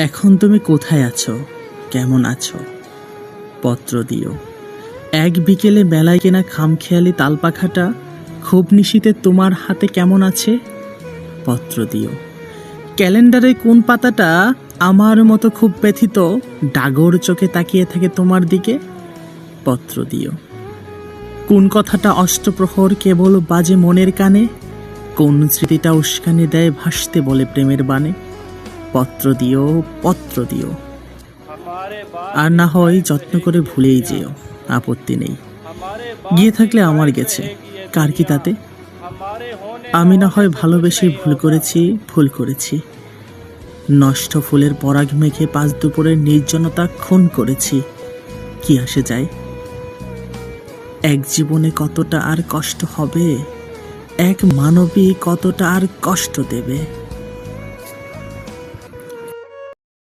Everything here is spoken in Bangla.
এখন তুমি কোথায় আছো, কেমন আছো? পত্র দিও। এক বিকেলে বেলায় কেনা খামখেয়ালি তালপাখাটা খুব নিশীতে তোমার হাতে কেমন আছে? পত্র দিও। ক্যালেন্ডারে কোন পাতাটা আমার মতো খুব ব্যথিত ডাগর চোখে তাকিয়ে থাকে তোমার দিকে? পত্র দিও। কোন কথাটা অষ্টপ্রহর কেবল বাজে মনের কানে? কোন স্মৃতিটা উস্কানি দেয় ভাসতে বলে প্রেমের বাণে? পত্র দিও, পত্র দিও। আর না হয় যত্ন করে ভুলেই যেও, আপত্তি নেই। গিয়ে থাকলে আমার গেছে, কার কি তাতে? আমি না হয় ভালোবেসে ভুল করেছি। নষ্ট ফুলের পরাগ মেঘে পাঁচ দুপুরের নির্জনতা খুন করেছি। কি আসে যায়? এক জীবনে কতটা আর কষ্ট হবে, এক মানবী কতটা আর কষ্ট দেবে।